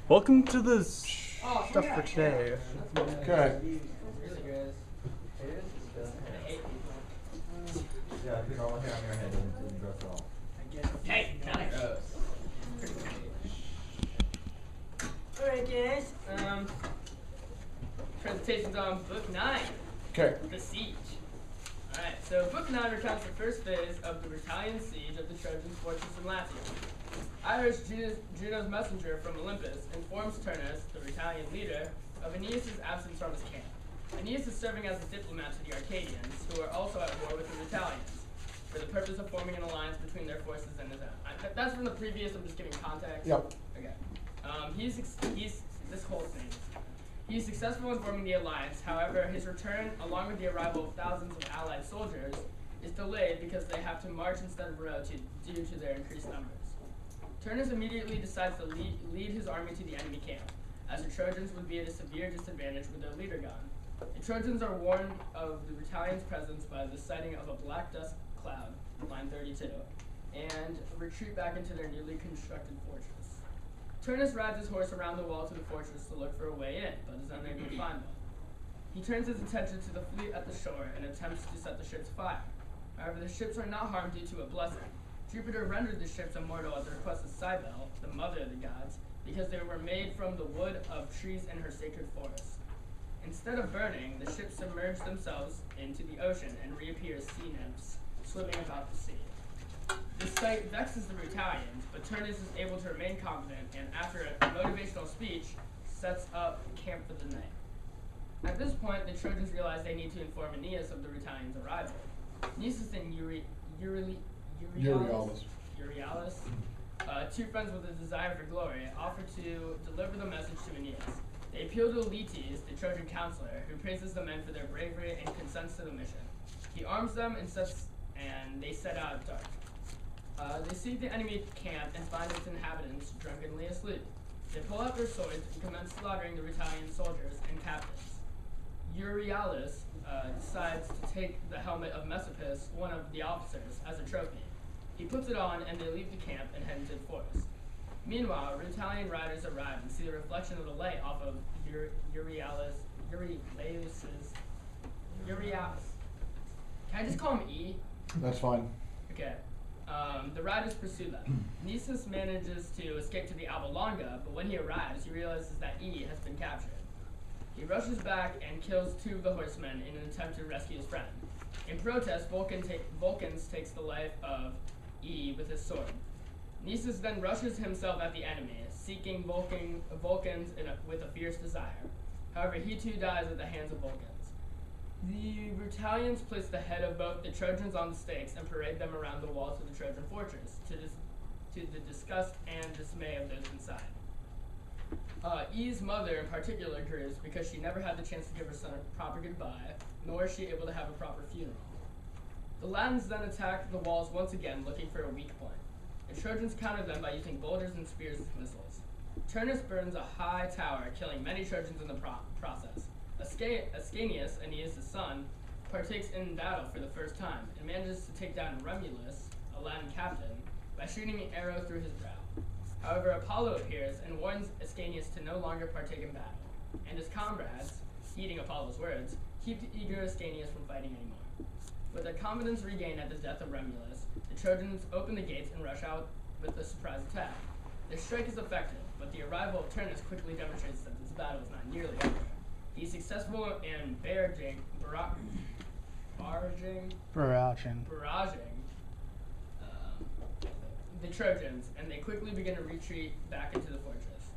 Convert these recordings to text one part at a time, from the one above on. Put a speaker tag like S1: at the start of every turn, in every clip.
S1: Welcome to the stuff for today.
S2: Okay.
S3: Yeah, you know, hair on your head didn't dress at all.
S4: Hey, alright guys, presentation's on Book 9,
S2: Okay.
S4: The Siege. Alright, so Book 9 recounts the first phase of the Italian siege of the Trojan fortress in Latium. Iris, Juno's messenger from Olympus, informs Turnus, the Italian leader, of Aeneas' absence from his camp. Aeneas is serving as a diplomat to the Arcadians, who are also at war with the Italians, for the purpose of forming an alliance between their forces and his own. That's from the previous, I'm just giving context.
S2: Yep.
S4: Okay. He's this whole thing. He's successful in forming the alliance. However, his return, along with the arrival of thousands of allied soldiers, is delayed because they have to march instead of row due to their increased numbers. Turnus immediately decides to lead his army to the enemy camp, as the Trojans would be at a severe disadvantage with their leader gone. The Trojans are warned of the Italians' presence by the sighting of a black dust cloud, line 32, and retreat back into their newly constructed fortress. Turnus rides his horse around the wall to the fortress to look for a way in, but is unable to find one. He turns his attention to the fleet at the shore and attempts to set the ships afire. However, the ships are not harmed due to a blessing. Jupiter rendered the ships immortal at the request of Cybele, the mother of the gods, because they were made from the wood of trees in her sacred forest. Instead of burning, the ships submerge themselves into the ocean and reappear as sea nymphs, swimming about the sea. This sight vexes the Italians, but Turnus is able to remain confident and, after a motivational speech, sets up camp for the night. At this point, the Trojans realize they need to inform Aeneas of the Italians' arrival. Nisus and Euryalus, two friends with a desire for glory, offer to deliver the message to Aeneas. They appeal to Letes, the Trojan counselor, who praises the men for their bravery and consents to the mission. He arms them and they set out at dark. They seek the enemy camp and find its inhabitants drunkenly asleep. They pull out their swords and commence slaughtering the Italian soldiers and captains. Euryalus decides to take the helmet of Messapus, one of the officers, as a trophy. He puts it on and they leave the camp and head into the forest. Meanwhile, Italian riders arrive and see the reflection of the light off of Euryalus. Can I just call him E?
S2: That's fine.
S4: Okay. The riders pursue them. Nisus manages to escape to the Alba Longa, but when he arrives, he realizes that E has been captured. He rushes back and kills two of the horsemen in an attempt to rescue his friend. In protest, Vulcans takes the life of E with his sword. Nisus then rushes himself at the enemy, seeking Vulcans with a fierce desire. However, he too dies at the hands of Vulcans. The Italians place the head of both the Trojans on the stakes and parade them around the walls of the Trojan fortress, to the disgust and dismay of those inside. E's mother in particular grieves because she never had the chance to give her son a proper goodbye, nor is she able to have a proper funeral. The Latins then attack the walls once again, looking for a weak point. The Trojans counter them by using boulders and spears as missiles. Turnus burns a high tower, killing many Trojans in the process. Ascanius, Aeneas' son, partakes in battle for the first time and manages to take down Remulus, a Latin captain, by shooting an arrow through his brow. However, Apollo appears and warns Ascanius to no longer partake in battle, and his comrades, heeding Apollo's words, keep the eager Ascanius from fighting anymore. With their confidence regained at the death of Remulus, the Trojans open the gates and rush out with a surprise attack. Their strike is effective, but the arrival of Turnus quickly demonstrates that this battle is not nearly over. He's successful in barraging the Trojans, and they quickly begin to retreat back into the fortress.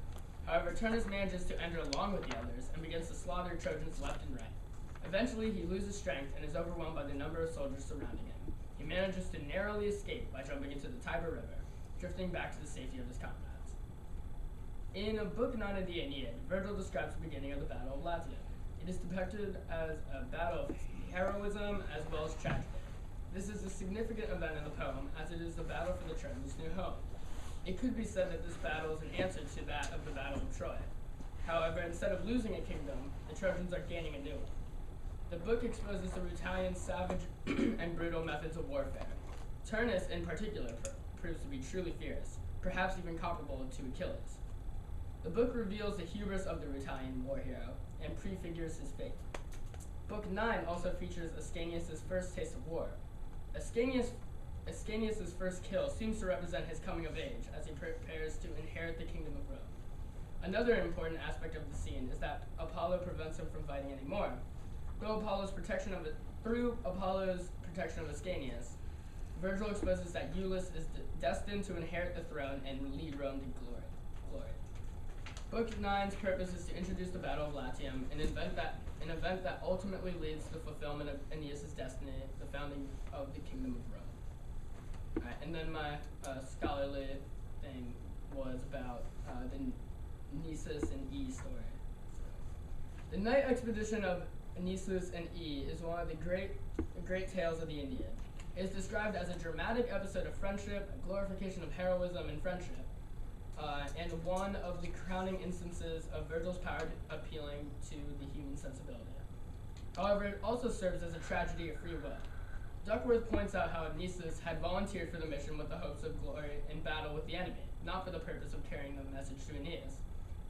S4: However, Turnus manages to enter along with the others and begins to slaughter Trojans left and right. Eventually, he loses strength and is overwhelmed by the number of soldiers surrounding him. He manages to narrowly escape by jumping into the Tiber River, drifting back to the safety of his comrades. In Book 9 of the Aeneid, Virgil describes the beginning of the Battle of Latium. It is depicted as a battle of heroism as well as tragedy. This is a significant event in the poem, as it is the battle for the Trojans' new home. It could be said that this battle is an answer to that of the Battle of Troy. However, instead of losing a kingdom, the Trojans are gaining a new one. The book exposes the Italians' savage and brutal methods of warfare. Turnus, in particular, proves to be truly fierce, perhaps even comparable to Achilles. The book reveals the hubris of the Rutulian war hero and prefigures his fate. Book 9 also features Ascanius' first taste of war. Ascanius' first kill seems to represent his coming of age as he prepares to inherit the kingdom of Rome. Another important aspect of the scene is that Apollo prevents him from fighting anymore. Through Apollo's protection of Ascanius, Virgil exposes that Iulus is destined to inherit the throne and lead Rome to glory. Book 9's purpose is to introduce the Battle of Latium, an event that ultimately leads to the fulfillment of Aeneas' destiny, the founding of the Kingdom of Rome. Alright, and then my scholarly thing was about the Nisus and E story. So, the night expedition of Nisus and E is one of the great tales of the Aeneid. It is described as a dramatic episode of friendship, a glorification of heroism and friendship, and one of the crowning instances of Virgil's power appealing to the human sensibility. However, it also serves as a tragedy of free will. Duckworth points out how Nisus had volunteered for the mission with the hopes of glory in battle with the enemy, not for the purpose of carrying the message to Aeneas.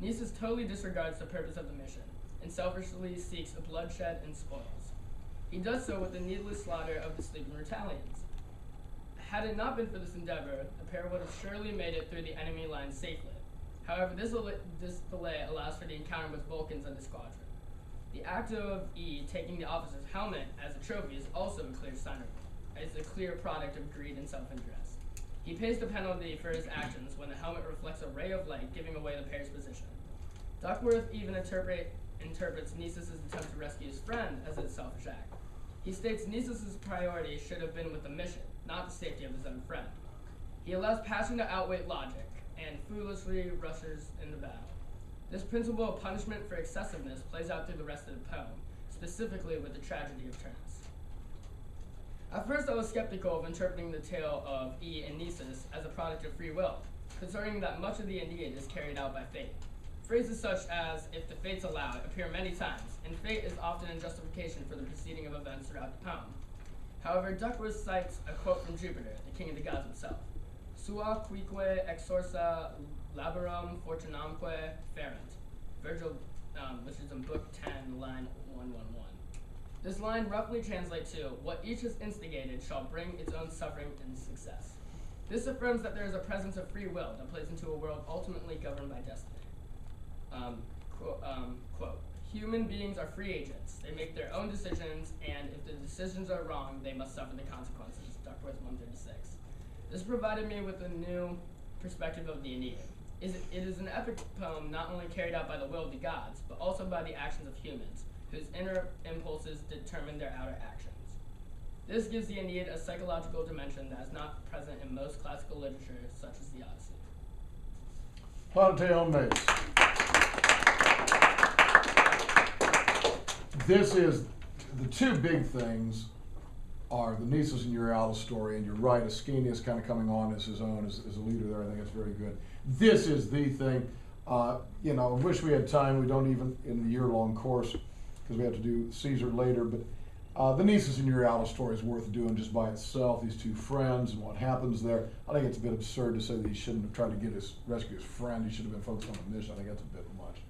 S4: Nisus totally disregards the purpose of the mission, and selfishly seeks bloodshed and spoils. He does so with the needless slaughter of the sleeping Rutulians. Had it not been for this endeavor, the pair would have surely made it through the enemy lines safely. However, this delay allows for the encounter with Vulcans and the squadron. The act of E taking the officer's helmet as a trophy is also a clear sign as a clear product of greed and self-interest. He pays the penalty for his actions when the helmet reflects a ray of light, giving away the pair's position. Duckworth even interprets Nisus' attempt to rescue his friend as a selfish act. He states Nisus' priority should have been with the mission, not the safety of his own friend. He allows passion to outweigh logic, and foolishly rushes into battle. This principle of punishment for excessiveness plays out through the rest of the poem, specifically with the tragedy of Turnus. At first I was skeptical of interpreting the tale of E and Nisus as a product of free will, considering that much of the Aeneid is carried out by fate. Phrases such as, if the fates allow it, appear many times, and fate is often in justification for the proceeding of events throughout the poem. However, Duckworth cites a quote from Jupiter, the king of the gods himself. Sua quique exorsa laborum fortunamque ferent. Virgil, which is in Book 10, line 111. This line roughly translates to, what each has instigated shall bring its own suffering and success. This affirms that there is a presence of free will that plays into a world ultimately governed by destiny. Quote, human beings are free agents. They make their own decisions, and if the decisions are wrong, they must suffer the consequences. Duckworth 136. This provided me with a new perspective of the Aeneid. It is an epic poem not only carried out by the will of the gods, but also by the actions of humans, whose inner impulses determine their outer actions. This gives the Aeneid a psychological dimension that is not present in most classical literature, such as the Odyssey.
S2: Plateon Mace. This is, the two big things are the Nisus and Euryalus story, and you're right, Ascanius kind of coming on as his own, as a leader there. I think it's very good. This is the thing. I wish we had time. We don't even in the year-long course, because we have to do Caesar later, but the Nisus and Euryalus story is worth doing just by itself, these two friends and what happens there. I think it's a bit absurd to say that he shouldn't have tried to rescue his friend. He should have been focused on the mission. I think that's a bit much.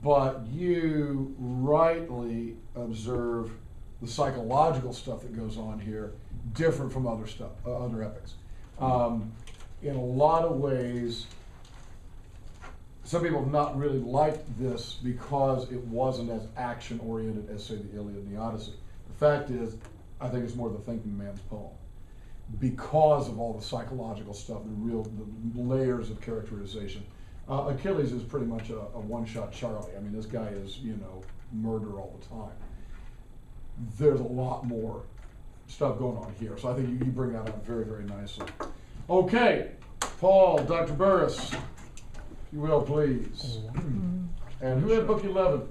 S2: But you rightly observe the psychological stuff that goes on here, different from other stuff, other epics. In a lot of ways, some people have not really liked this because it wasn't as action-oriented as, say, the Iliad and the Odyssey. The fact is, I think it's more the thinking man's poem because of all the psychological stuff, the layers of characterization. Achilles is pretty much a one-shot Charlie. I mean, this guy is, murder all the time. There's a lot more stuff going on here, so I think you bring that up very, very nicely. Okay, Paul, Dr. Burris, if you will, please. And who had book 11?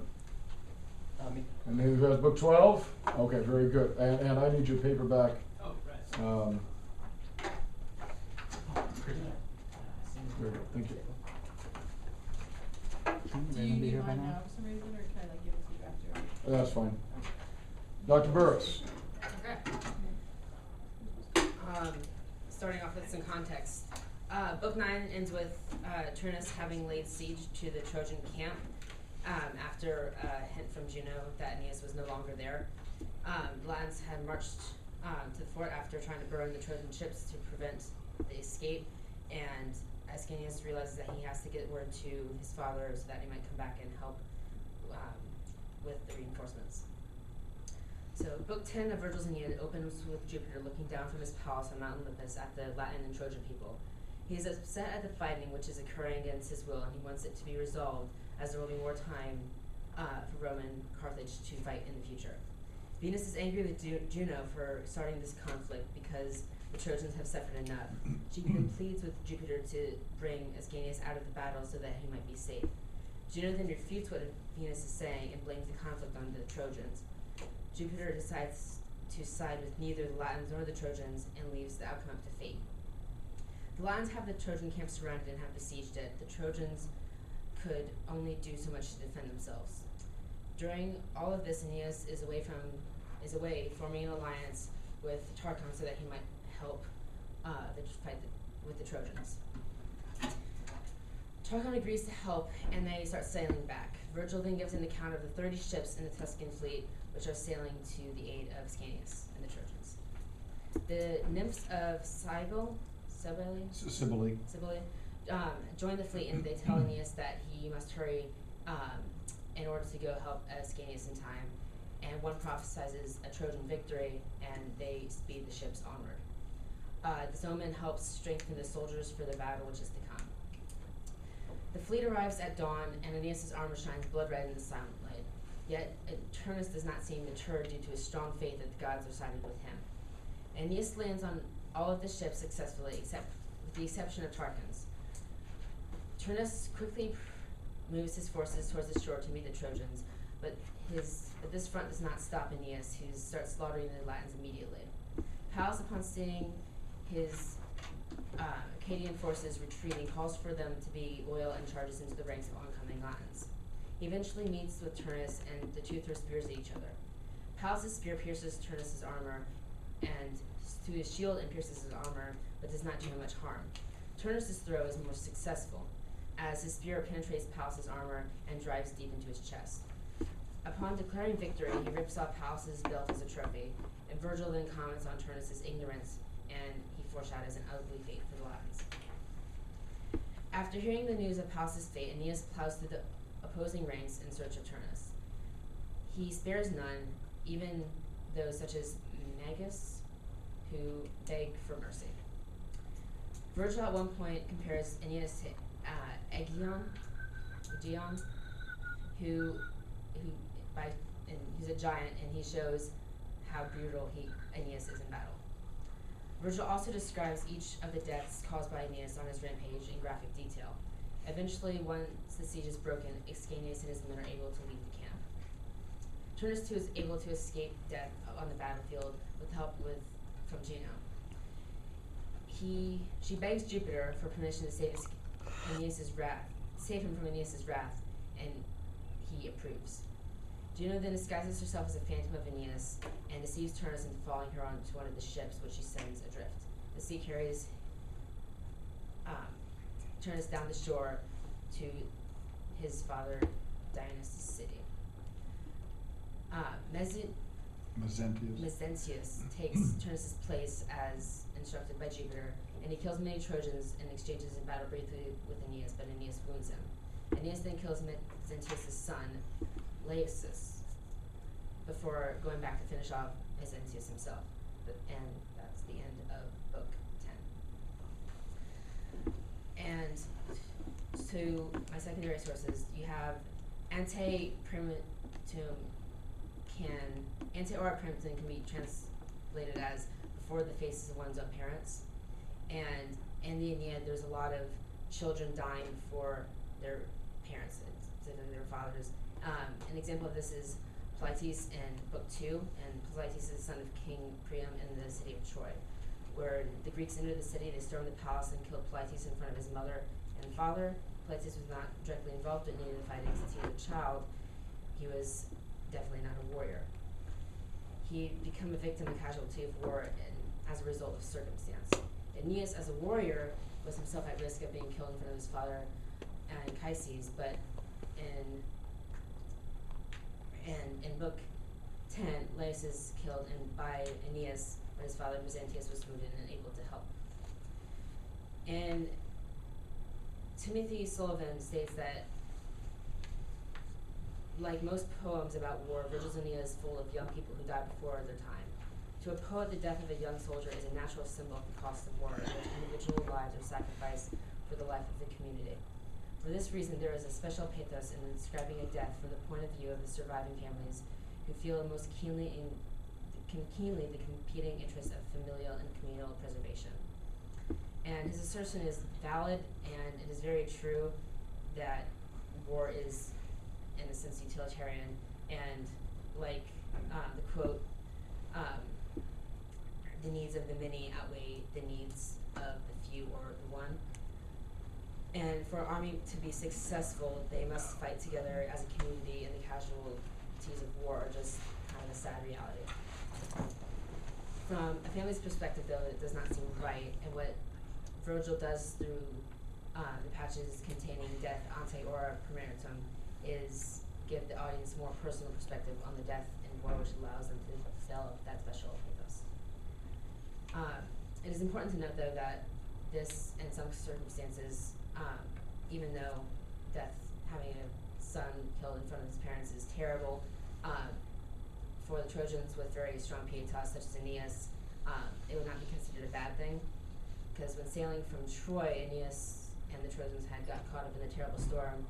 S3: Me.
S2: And who has book 12? Okay, very good. And I need your paperback.
S4: Oh, right.
S2: Very good, thank you.
S5: Do you need mine now for some reason, or can I give it to you after?
S2: That's fine. Dr. Burris.
S5: Okay. Starting off with some context.
S6: Book 9 ends with Turnus having laid siege to the Trojan camp after a hint from Juno that Aeneas was no longer there. The Latins had marched to the fort after trying to burn the Trojan ships to prevent the escape, and Ascanius realizes that he has to get word to his father so that he might come back and help with the reinforcements. So Book 10 of Virgil's Aeneid opens with Jupiter looking down from his palace on Mount Olympus at the Latin and Trojan people. He is upset at the fighting which is occurring against his will, and he wants it to be resolved, as there will be more time for Roman Carthage to fight in the future. Venus is angry with Juno for starting this conflict because the Trojans have suffered enough. She then pleads with Jupiter to bring Ascanius out of the battle so that he might be safe. Juno then refutes what Venus is saying and blames the conflict on the Trojans. Jupiter decides to side with neither the Latins nor the Trojans and leaves the outcome up to fate. The Latins have the Trojan camp surrounded and have besieged it. The Trojans could only do so much to defend themselves. During all of this, Aeneas is away forming an alliance with Tarchon so that he might help fight with the Trojans. Tarchon agrees to help, and they start sailing back. Virgil then gives an account of the 30 ships in the Tuscan fleet, which are sailing to the aid of Ascanius and the Trojans. The nymphs of Cybele join the fleet, and they tell Aeneas that he must hurry in order to go help Ascanius in time. And one prophesizes a Trojan victory, and they speed the ships onward. This omen helps strengthen the soldiers for the battle which is to come. The fleet arrives at dawn, and Aeneas' armor shines blood red in the silent light. Yet Turnus does not seem deterred due to his strong faith that the gods are sided with him. Aeneas lands on all of the ships successfully, with the exception of Tarchon's. Turnus quickly moves his forces towards the shore to meet the Trojans, but this front does not stop Aeneas, who starts slaughtering the Latins immediately. Pallas, upon seeing his Arcadian forces retreating, calls for them to be loyal and charges into the ranks of oncoming Latins. He eventually meets with Turnus, and the two throw spears at each other. Pallas' spear pierces Turnus' armor and through his shield and pierces his armor, but does not do him much harm. Turnus' throw is more successful, as his spear penetrates Pallas' armor and drives deep into his chest. Upon declaring victory, he rips off Pallas' belt as a trophy, and Virgil then comments on Turnus' ignorance, and he foreshadows an ugly fate for the Latins. After hearing the news of Pallas' fate, Aeneas plows through the opposing ranks in search of Turnus. He spares none, even those such as Magus, who beg for mercy. Virgil at one point compares Aeneas to Aegeon, who's a giant, and he shows how brutal Aeneas is in battle. Virgil also describes each of the deaths caused by Aeneas on his rampage in graphic detail. Eventually, once the siege is broken, Ascanius and his men are able to leave the camp. Turnus too is able to escape death on the battlefield with help from Juno. She begs Jupiter for permission to save him from Aeneas' wrath, and he approves. Juno then disguises herself as a phantom of Aeneas and deceives Turnus into following her onto one of the ships, which she sends adrift. The sea carries Turnus down the shore to his father Dionysus' city. Mezentius takes Turnus' place as instructed by Jupiter, and he kills many Trojans and exchanges in battle briefly with Aeneas, but Aeneas wounds him. Aeneas then kills Mezentius' son, Laesus, before going back to finish off Mezentius himself. And that's the end of Book 10. And to my secondary sources, you have ante ora primtum can be translated as before the faces of one's own parents. And in the Aeneid, there's a lot of children dying before their parents, their fathers. An example of this is Polites in Book 2, and Polites is the son of King Priam in the city of Troy, where the Greeks entered the city, they stormed the palace and killed Polites in front of his mother and father. Polites was not directly involved in any of the fighting since he was a child. He was definitely not a warrior. He'd become a victim and casualty of war as a result of circumstance. Aeneas, as a warrior, was himself at risk of being killed in front of his father and Anchises, but in book 10, Laius is killed by Aeneas when his father Mezentius was wounded and unable to help. And Timothy Sullivan states that, like most poems about war, Virgil's Aeneid is full of young people who died before their time. To a poet, the death of a young soldier is a natural symbol of the cost of war, in which individual lives are sacrificed for the life of the community. For this reason, there is a special pathos in describing a death from the point of view of the surviving families, who feel most keenly the competing interests of familial and communal preservation. And his assertion is valid, and it is very true that war is, in a sense, utilitarian, and like the quote, the needs of the many outweigh the needs of the few or the one. And for an army to be successful, they must fight together as a community, and the casualties of war are just kind of a sad reality. From a family's perspective, though, it does not seem right, and what Virgil does through the patches containing death, ante ora premeritum, is give the audience more personal perspective on the death in war, which allows them to develop that special pathos. It is important to note, though, that this, in some circumstances, even though death, having a son killed in front of his parents is terrible, for the Trojans with very strong pietas, such as Aeneas, it would not be considered a bad thing, because when sailing from Troy, Aeneas and the Trojans had got caught up in a terrible storm,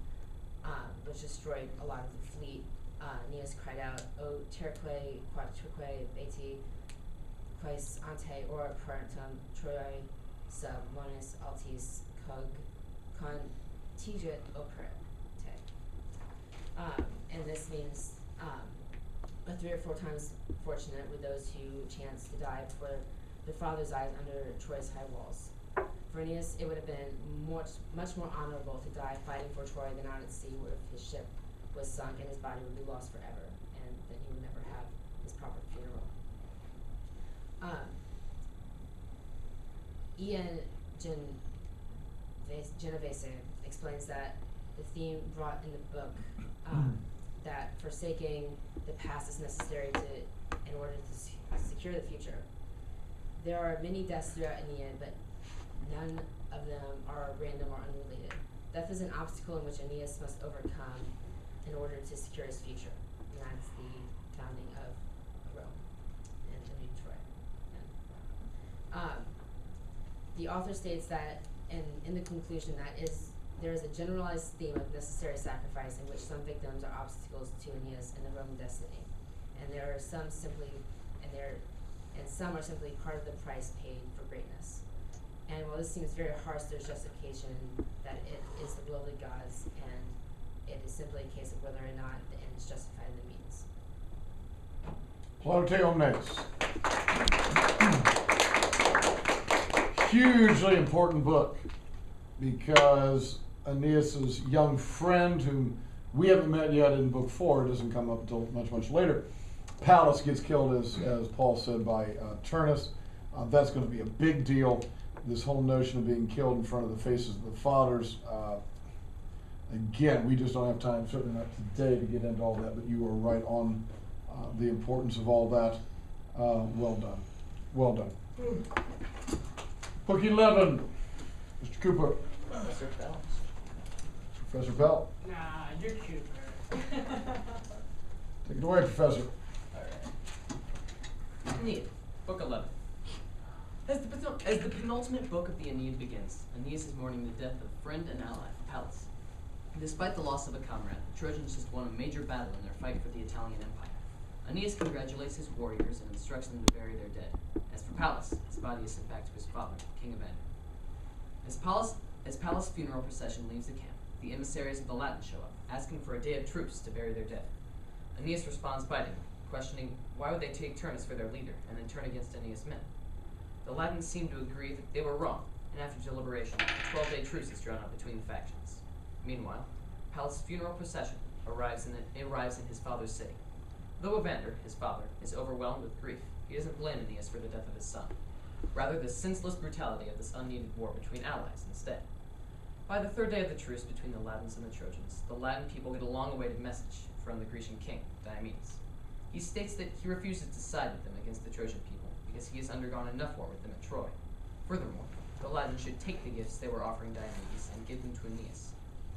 S6: which destroyed a lot of the fleet. Aeneas cried out, "O terque quadrique beti, quaes ante ora parentum Troy sub monis altis cog contigit operate." And this means 3 or 4 times fortunate were those who chanced to die before their father's eyes under Troy's high walls. For Aeneas, it would have been much more honorable to die fighting for Troy than out at sea, where his ship was sunk and his body would be lost forever, and that he would never have his proper funeral. Ian Genovese explains that the theme brought in the book, that forsaking the past is necessary in order to secure the future. There are many deaths throughout Aeneid, but none of them are random or unrelated. Death is an obstacle in which Aeneas must overcome in order to secure his future. And that's the founding of Rome and the new Troy. The author states that, in the conclusion, there is a generalized theme of necessary sacrifice in which some victims are obstacles to Aeneas and the Roman destiny, and some are simply part of the price paid for greatness. And while this seems very harsh, there's justification that it is the will of the gods, and it is simply a case of whether or not the end is justified in the means.
S2: Plaute omnes. Hugely important book, because Aeneas's young friend, whom we haven't met yet in book 4, it doesn't come up until much later, Pallas, gets killed, as Paul said, by Turnus. That's going to be a big deal. This whole notion of being killed in front of the faces of the fathers. Again, we just don't have time, certainly not today, to get into all that, but you are right on the importance of all that. Well done. Well done. Book 11, Mr. Cooper.
S3: Professor Bell.
S2: Professor Bell.
S4: Nah, you're Cooper.
S2: Take it away, Professor.
S3: Alright. Aeneid, Book 11. As the penultimate book of the Aeneid begins, Aeneas is mourning the death of friend and ally, Pallas. Despite the loss of a comrade, the Trojans just won a major battle in their fight for the Italian Empire. Aeneas congratulates his warriors and instructs them to bury their dead. As for Pallas, his body is sent back to his father, King of Aedirn. As Pallas' funeral procession leaves the camp, the emissaries of the Latins show up, asking for a day of truce to bury their dead. Aeneas responds bitingly, questioning why would they take Turnus for their leader and then turn against Aeneas' men. The Latins seem to agree that they were wrong, and after deliberation, a 12-day truce is drawn up between the factions. Meanwhile, Pallas' funeral procession arrives in his father's city. Though Evander, his father, is overwhelmed with grief, he doesn't blame Aeneas for the death of his son. rather the senseless brutality of this unneeded war between allies instead. By the third day of the truce between the Latins and the Trojans, the Latin people get a long-awaited message from the Grecian king, Diomedes. He states that he refuses to side with them against the Trojan people because he has undergone enough war with them at Troy. Furthermore, the Latins should take the gifts they were offering Diomedes and give them to Aeneas.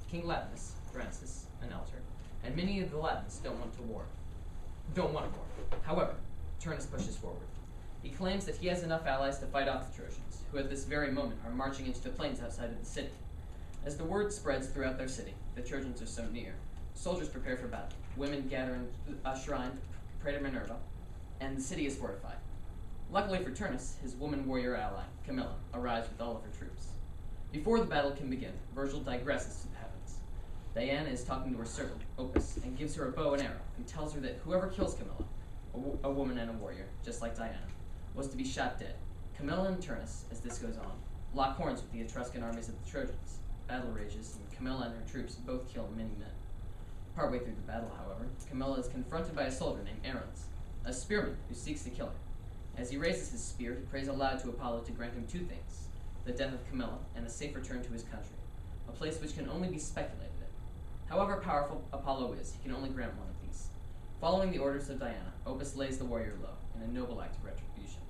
S3: King Latinus, Francis, an elder, and many of the Latins don't want a war. However, Turnus pushes forward. He claims that he has enough allies to fight off the Trojans, who at this very moment are marching into the plains outside of the city. As the word spreads throughout their city, the Trojans are so near, soldiers prepare for battle. Women gather in a shrine to pray to Minerva, and the city is fortified. Luckily for Turnus, his woman warrior ally, Camilla, arrives with all of her troops. Before the battle can begin, Virgil digresses to the heavens. Diana is talking to her servant, Opus, and gives her a bow and arrow, and tells her that whoever kills Camilla, a woman and a warrior, just like Diana, was to be shot dead. Camilla and Turnus, as this goes on, lock horns with the Etruscan armies of the Trojans. Battle rages, and Camilla and her troops both kill many men. Partway through the battle, however, Camilla is confronted by a soldier named Aruns, a spearman who seeks to kill her. As he raises his spear, he prays aloud to Apollo to grant him two things: the death of Camilla and a safe return to his country, a place which can only be speculated in. However powerful Apollo is, he can only grant one of these. Following the orders of Diana, Opus lays the warrior low in a noble act of retribution.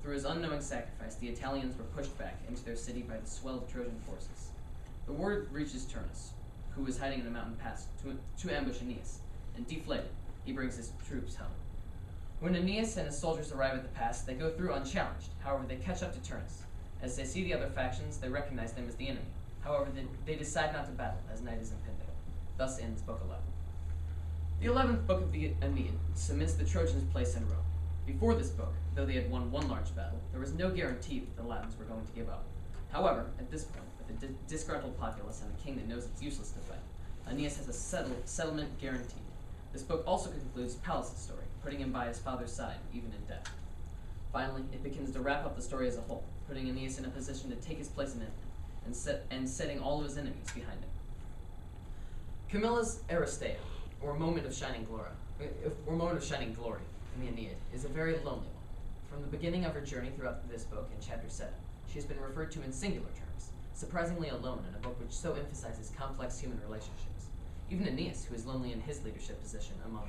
S3: Through his unknowing sacrifice, the Italians were pushed back into their city by the swelled Trojan forces. The word reaches Turnus, who was hiding in a mountain pass to ambush Aeneas, and deflated, he brings his troops home. When Aeneas and his soldiers arrive at the pass, they go through unchallenged. However, they catch up to Turnus. As they see the other factions, they recognize them as the enemy. However, they decide not to battle, as night is impending. Thus ends Book 11. The 11th book of the Aeneid cements the Trojans' place in Rome. Before this book, though they had won one large battle, there was no guarantee that the Latins were going to give up. However, at this point, with a disgruntled populace and a king that knows it's useless to fight, Aeneas has a settlement guaranteed. This book also concludes Pallas' story, putting him by his father's side, even in death. Finally, it begins to wrap up the story as a whole, putting Aeneas in a position to take his place in it, and setting all of his enemies behind him. Camilla's Aristeia, or moment of shining glory, in the Aeneid, is a very lonely one. From the beginning of her journey throughout this book in chapter 7, she has been referred to in singular terms, surprisingly alone in a book which so emphasizes complex human relationships. Even Aeneas, who is lonely in his leadership position among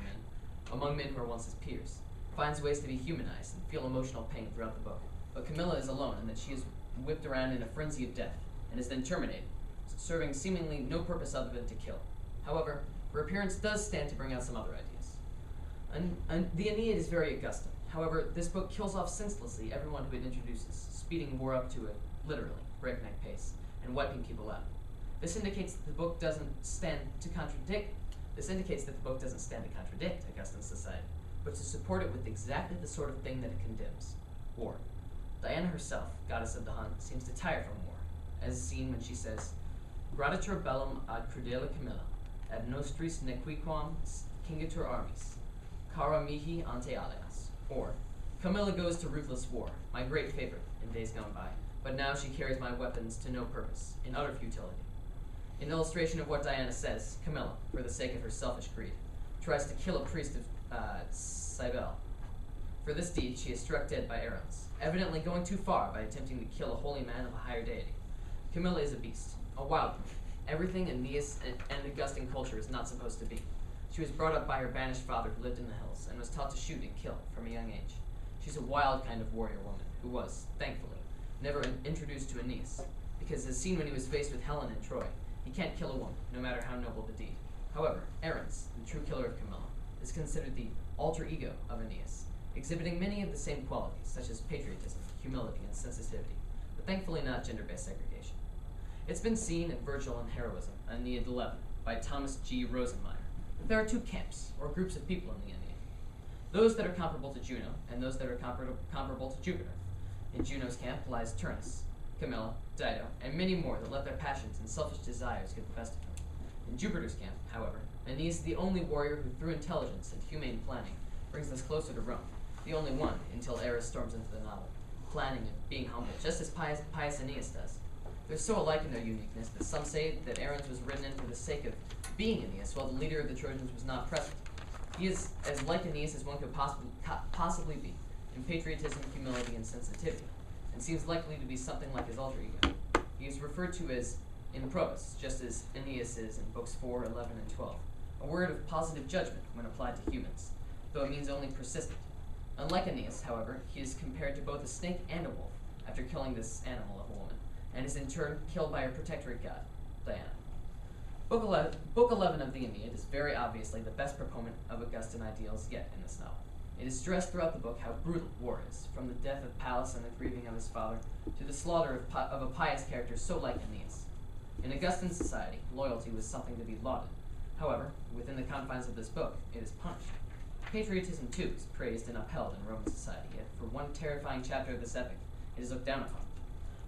S3: men who are once his peers, finds ways to be humanized and feel emotional pain throughout the book. But Camilla is alone in that she is whipped around in a frenzy of death and is then terminated, serving seemingly no purpose other than to kill. However, her appearance does stand to bring out some other ideas. The Aeneid is very Augustan. However, this book kills off senselessly everyone who it introduces, speeding war up to a, literally, breakneck pace, and wiping people out. This indicates that the book doesn't stand to contradict Augustan's society, but to support it with exactly the sort of thing that it condemns: war. Diana herself, goddess of the hunt, seems to tire from war, as seen when she says, "Gratitur bellum ad crudele Camilla, ad nostris nequiquam cingitur armis, cara mihi ante alias," or, "Camilla goes to ruthless war, my great favorite, in days gone by, but now she carries my weapons to no purpose, in utter futility." In illustration of what Diana says, Camilla, for the sake of her selfish greed, tries to kill a priest of Cybele. For this deed, she is struck dead by Aruns, evidently going too far by attempting to kill a holy man of a higher deity. Camilla is a beast, a wild one, everything Aeneas and Augustan culture is not supposed to be. She was brought up by her banished father who lived in the hills, and was taught to shoot and kill from a young age. She's a wild kind of warrior woman, who was, thankfully, never introduced to Aeneas, because as seen when he was faced with Helen in Troy, he can't kill a woman, no matter how noble the deed. However, Aruns, the true killer of Camilla, is considered the alter ego of Aeneas, exhibiting many of the same qualities, such as patriotism, humility, and sensitivity, but thankfully not gender-based segregation. It's been seen in Virgil and Heroism, Aeneid 11, by Thomas G. Rosenmeyer, that there are two camps, or groups of people in the Aeneid. Those that are comparable to Juno, and those that are comparable to Jupiter. In Juno's camp lies Turnus, Camilla, Dido, and many more that let their passions and selfish desires get the best of them. In Jupiter's camp, however, Aeneas is the only warrior who, through intelligence and humane planning, brings us closer to Rome, the only one until Eris storms into the novel, planning and being humble, just as pious Aeneas does. They're so alike in their uniqueness that some say that Aruns was written in for the sake of being Aeneas, while the leader of the Trojans was not present. He is as like Aeneas as one could possibly be, in patriotism, humility, and sensitivity, and seems likely to be something like his alter ego. He is referred to as improbus, just as Aeneas is in books 4, 11, and 12, a word of positive judgment when applied to humans, though it means only persistent. Unlike Aeneas, however, he is compared to both a snake and a wolf after killing this animal of a woman, and is in turn killed by her protectorate god, Diana. Book 11 of the Aeneid is very obviously the best proponent of Augustan ideals yet in this novel. It is stressed throughout the book how brutal war is, from the death of Pallas and the grieving of his father, to the slaughter of a pious character so like Aeneas. In Augustan society, loyalty was something to be lauded. However, within the confines of this book, it is punished. Patriotism, too, is praised and upheld in Roman society, yet for one terrifying chapter of this epic, it is looked down upon.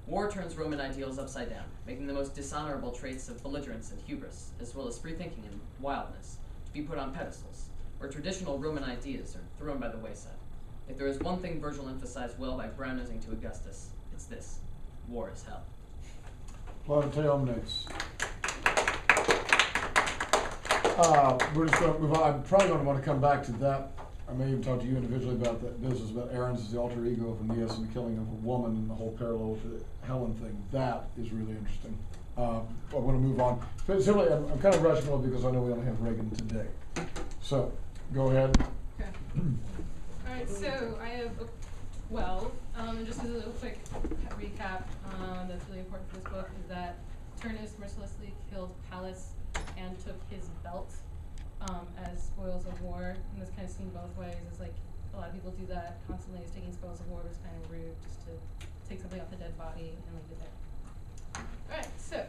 S3: War turns Roman ideals upside down, making the most dishonorable traits of belligerence and hubris, as well as free-thinking and wildness, to be put on pedestals, where traditional Roman ideas are thrown by the wayside. If there is one thing Virgil emphasized well by brown-nosing to Augustus, it's this: war is hell.
S2: Plaudite omnes. We're just going to move on. I'm probably going to want to come back to that. I may even talk to you individually about that business about Ares as the alter ego of Aeneas and the killing of a woman and the whole parallel with the Helen thing. That is really interesting. I want to move on. But simply, I'm kind of rushing a little because I know we only have Reagan today. So, go ahead.
S5: Okay. Alright, so I have book 12. Just as a little quick recap that's really important for this book is that Turnus mercilessly killed Pallas and took his belt as spoils of war. And this kind of seen both ways. It's like a lot of people do that constantly, is taking spoils of war, but it's kind of rude just to take something off the dead body and leave it there. Alright, so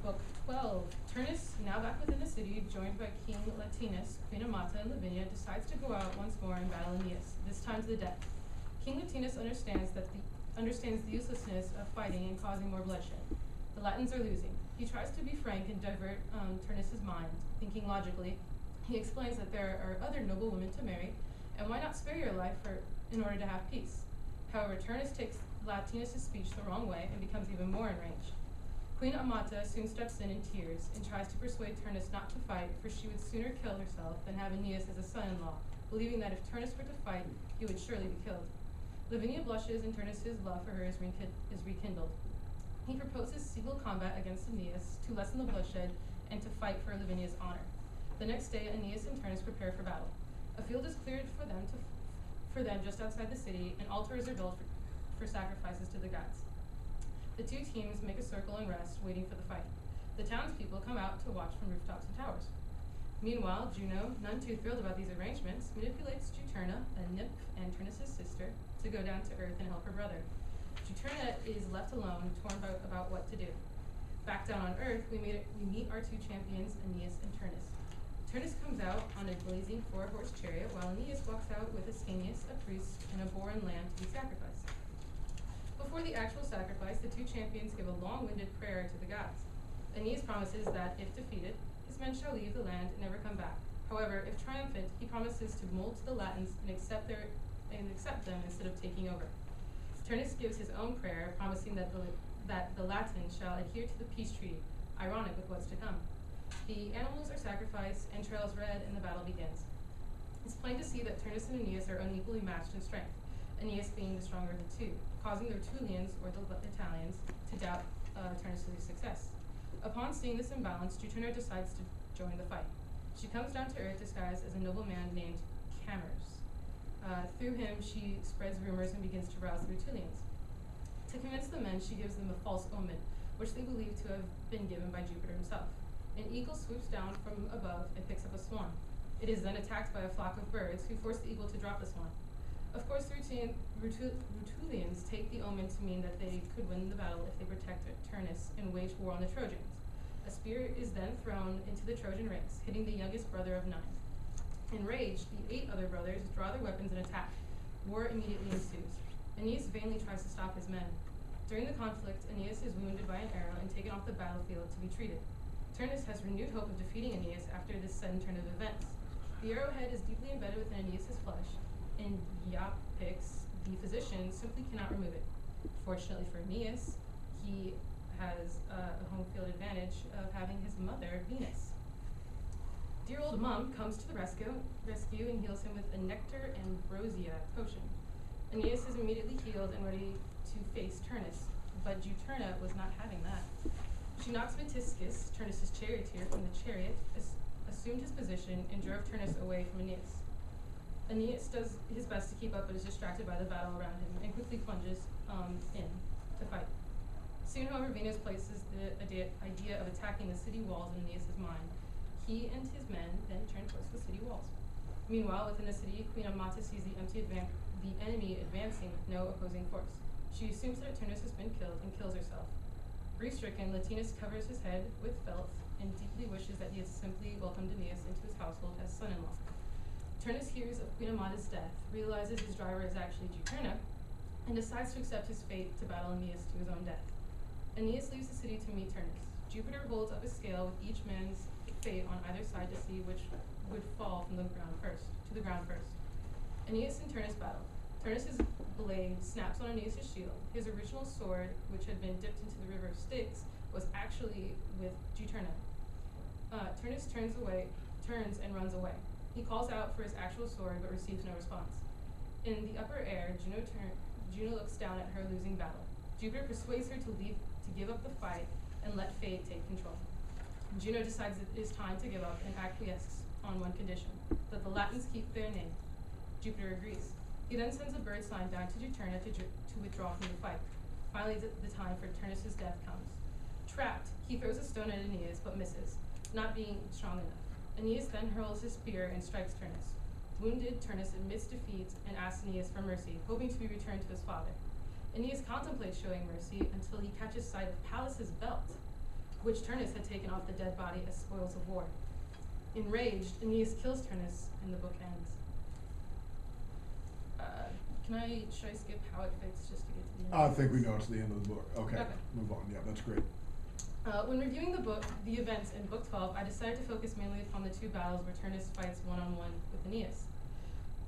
S5: book 12. Turnus, now back within the city, joined by King Latinus, Queen Amata, and Lavinia, decides to go out once more and battle Aeneas, this time to the death. King Latinus understands the uselessness of fighting and causing more bloodshed. The Latins are losing. He tries to be frank and divert Turnus's mind. Thinking logically, he explains that there are other noble women to marry, and why not spare your life in order to have peace? However, Turnus takes Latinus' speech the wrong way and becomes even more enraged. Queen Amata soon steps in tears and tries to persuade Turnus not to fight, for she would sooner kill herself than have Aeneas as a son-in-law, believing that if Turnus were to fight, he would surely be killed. Lavinia blushes, and Turnus' love for her is rekindled. He proposes single combat against Aeneas to lessen the bloodshed and to fight for Lavinia's honor. The next day, Aeneas and Turnus prepare for battle. A field is cleared for them just outside the city, and altars are built for sacrifices to the gods. The two teams make a circle and rest, waiting for the fight. The townspeople come out to watch from rooftops and towers. Meanwhile, Juno, none too thrilled about these arrangements, manipulates Juturna, a nymph and Turnus' sister, to go down to earth and help her brother. Juturna is left alone, torn about what to do. Back down on earth, we meet our two champions, Aeneas and Turnus. Turnus comes out on a blazing 4-horse chariot, while Aeneas walks out with Ascanius, a priest, and a boar and lamb to be sacrificed. Before the actual sacrifice, the two champions give a long-winded prayer to the gods. Aeneas promises that, if defeated, his men shall leave the land and never come back. However, if triumphant, he promises to mold to the Latins and accept them instead of taking over. Turnus gives his own prayer, promising that the Latins shall adhere to the peace treaty, ironic with what's to come. The animals are sacrificed, and trails red, and the battle begins. It's plain to see that Turnus and Aeneas are unequally matched in strength, Aeneas being the stronger of the two, causing the Rutulians, or the Italians, to doubt Turnus' success. Upon seeing this imbalance, Juturna decides to join the fight. She comes down to earth disguised as a nobleman named Camers. Through him, she spreads rumors and begins to rouse the Rutulians. To convince the men, she gives them a false omen, which they believe to have been given by Jupiter himself. An eagle swoops down from above and picks up a swan. It is then attacked by a flock of birds, who force the eagle to drop the swan. Of course, the Rutulians take the omen to mean that they could win the battle if they protect Turnus and wage war on the Trojans. A spear is then thrown into the Trojan ranks, hitting the youngest brother of 9. Enraged, the 8 other brothers draw their weapons and attack. War immediately ensues. Aeneas vainly tries to stop his men. During the conflict, Aeneas is wounded by an arrow and taken off the battlefield to be treated. Turnus has renewed hope of defeating Aeneas after this sudden turn of events. The arrowhead is deeply embedded within Aeneas' flesh, and Iapix, the physician, simply cannot remove it. Fortunately for Aeneas, he has a home field advantage of having his mother, Venus. Dear old mom comes to the rescue and heals him with a nectar ambrosia potion. Aeneas is immediately healed and ready to face Turnus, but Juturna was not having that. She knocked Metiscus, Turnus's charioteer, from the chariot, assumed his position, and drove Turnus away from Aeneas. Aeneas does his best to keep up, but is distracted by the battle around him, and quickly plunges in to fight. Soon, however, Venus places the idea of attacking the city walls in Aeneas' mind. He and his men then turn towards the city walls. Meanwhile, within the city, Queen Amata sees the enemy advancing with no opposing force. She assumes that Turnus has been killed and kills herself. Grief-stricken, Latinus covers his head with felt and deeply wishes that he had simply welcomed Aeneas into his household as son-in-law. Turnus hears of Queen Amata's death, realizes his driver is actually Juturna, and decides to accept his fate to battle Aeneas to his own death. Aeneas leaves the city to meet Turnus. Jupiter holds up a scale with each man's fate on either side to see which would fall from the ground first. Aeneas and Turnus battle. Turnus's blade snaps on Aeneas' shield. His original sword, which had been dipped into the river of Styx, was actually with Juturna. Turnus turns and runs away. He calls out for his actual sword, but receives no response. In the upper air, Juno looks down at her losing battle. Jupiter persuades her to give up the fight and let fate take control. Juno decides it is time to give up and acquiesces on one condition, that the Latins keep their name. Jupiter agrees. He then sends a bird sign down to Juturna to withdraw from the fight. Finally, the time for Turnus' death comes. Trapped, he throws a stone at Aeneas, but misses, not being strong enough. Aeneas then hurls his spear and strikes Turnus. Wounded, Turnus admits defeat and asks Aeneas for mercy, hoping to be returned to his father. Aeneas contemplates showing mercy until he catches sight of Pallas's belt, which Turnus had taken off the dead body as spoils of war. Enraged, Aeneas kills Turnus, and the book ends. Should I skip how it fits just to get to the end?
S2: I think we know it's the end of the book. Okay,
S5: Okay.
S2: move on. Yeah, that's great.
S5: When reviewing the book, the events in Book 12, I decided to focus mainly upon the two battles where Turnus fights one-on-one with Aeneas.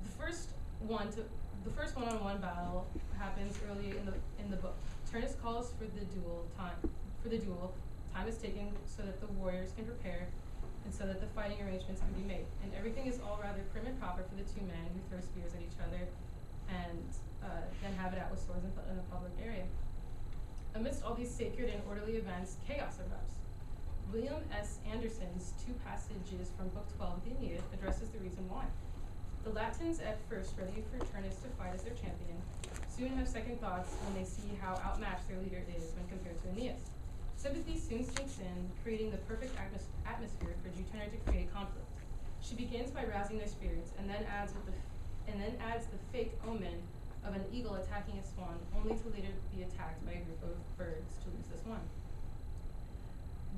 S5: The first one-on-one battle happens early in the book. Turnus calls for the duel. Time is taken so that the warriors can prepare and so that the fighting arrangements can be made. And everything is all rather prim and proper for the two men who throw spears at each other and then have it out with swords in a public area. Amidst all these sacred and orderly events, chaos erupts. William S. Anderson's two passages from Book 12 of the Aeneid addresses the reason why. The Latins, at first ready for Turnus to fight as their champion, soon have second thoughts when they see how outmatched their leader is when compared to Aeneas. Sympathy soon sinks in, creating the perfect atmosphere for Juturna to create conflict. She begins by rousing their spirits, and then adds the fake omen of an eagle attacking a swan, only to later be attacked by a group of birds to lose this one.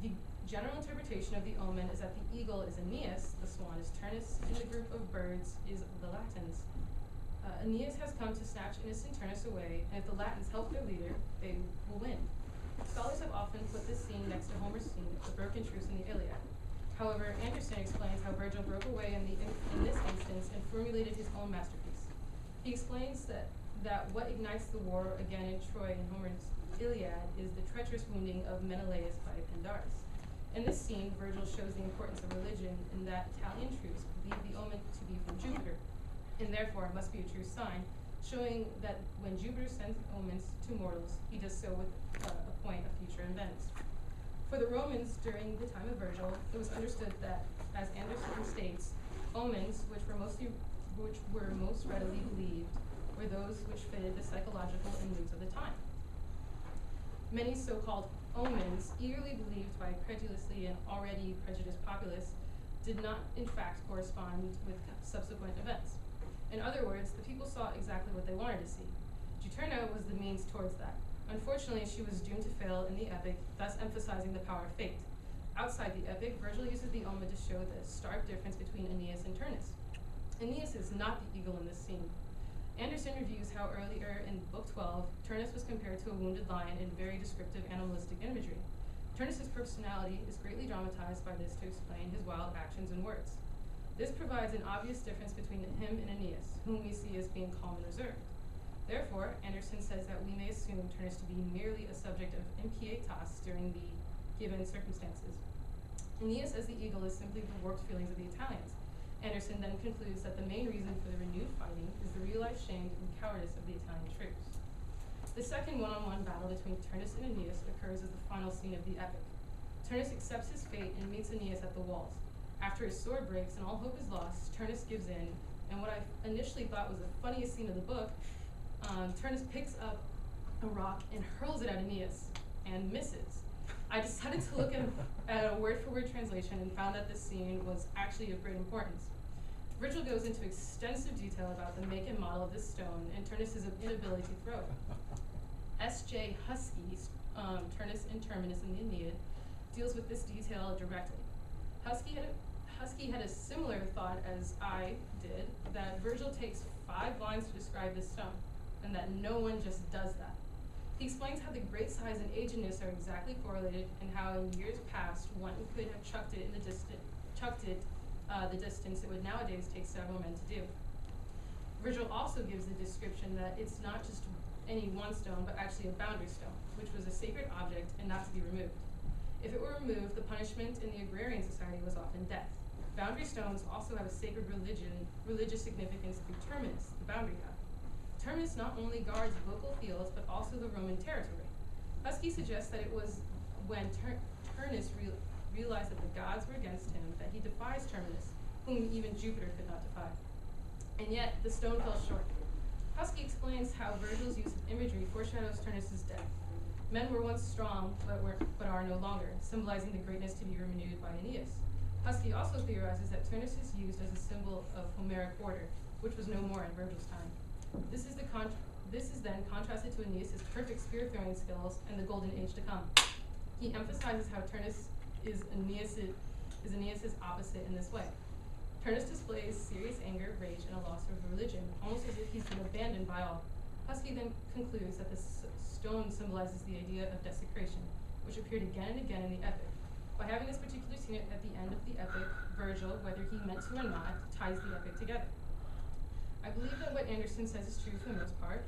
S5: The general interpretation of the omen is that the eagle is Aeneas, the swan is Turnus, and the group of birds is the Latins. Aeneas has come to snatch innocent Turnus away, and if the Latins help their leader, they will win. Scholars have often put this scene next to Homer's scene of the broken truce in the Iliad. However, Anderson explains how Virgil broke away in this instance and formulated his own masterpiece. He explains that what ignites the war again in Troy in Homer's Iliad is the treacherous wounding of Menelaus by Pandarus. In this scene, Virgil shows the importance of religion in that Italian troops believe the omen to be from Jupiter, and therefore must be a true sign, showing that when Jupiter sends omens to mortals, he does so with a point of future events. For the Romans during the time of Virgil, it was understood that, as Anderson states, omens, which were most readily believed, were those which fitted the psychological and moods of the time. Many so-called omens, eagerly believed by credulously and already prejudiced populace, did not in fact correspond with subsequent events. In other words, the people saw exactly what they wanted to see. Juturna was the means towards that. Unfortunately, she was doomed to fail in the epic, thus emphasizing the power of fate. Outside the epic, Virgil uses the omen to show the stark difference between Aeneas and Turnus. Aeneas is not the eagle in this scene. Anderson reviews how earlier in Book 12, Turnus was compared to a wounded lion in very descriptive animalistic imagery. Turnus's personality is greatly dramatized by this to explain his wild actions and words. This provides an obvious difference between him and Aeneas, whom we see as being calm and reserved. Therefore, Anderson says that we may assume Turnus to be merely a subject of impietas during the given circumstances. Aeneas as the eagle is simply the warped feelings of the Italians. Anderson then concludes that the main reason for the renewed fighting is the realized shame and cowardice of the Italian troops. The second one-on-one battle between Turnus and Aeneas occurs as the final scene of the epic. Turnus accepts his fate and meets Aeneas at the walls. After his sword breaks and all hope is lost, Turnus gives in, and what I initially thought was the funniest scene of the book, Turnus picks up a rock and hurls it at Aeneas, and misses. I decided to look at a word-for-word translation and found that this scene was actually of great importance. Virgil goes into extensive detail about the make and model of this stone and Turnus' inability to throw it. S.J. Husky, Turnus and Terminus in the Aeneid, deals with this detail directly. Husky had a similar thought as I did, that Virgil takes 5 lines to describe this stone, and that no one just does that. He explains how the great size and agedness are exactly correlated, and how in years past one could have chucked it the distance it would nowadays take several men to do. Virgil also gives the description that it's not just any one stone, but actually a boundary stone, which was a sacred object and not to be removed. If it were removed, the punishment in the agrarian society was often death. Boundary stones also have a sacred religious significance through Terminus, the boundary god. Terminus not only guards vocal fields, but also the Roman territory. Husky suggests that it was when Turnus realized that the gods were against him that he defies Terminus, whom even Jupiter could not defy. And yet, the stone fell short. Husky explains how Virgil's use of imagery foreshadows Turnus' death. Men were once strong, but are no longer, symbolizing the greatness to be renewed by Aeneas. Husky also theorizes that Turnus is used as a symbol of Homeric order, which was no more in Virgil's time. This is then contrasted to Aeneas' perfect spear-throwing skills and the golden age to come. He emphasizes how Turnus is Aeneas' opposite in this way. Turnus displays serious anger, rage, and a loss of religion, almost as if he's been abandoned by all. Husky then concludes that the stone symbolizes the idea of desecration, which appeared again and again in the epic. By having this particular scene at the end of the epic, Virgil, whether he meant to or not, ties the epic together. I believe that what Anderson says is true for the most part.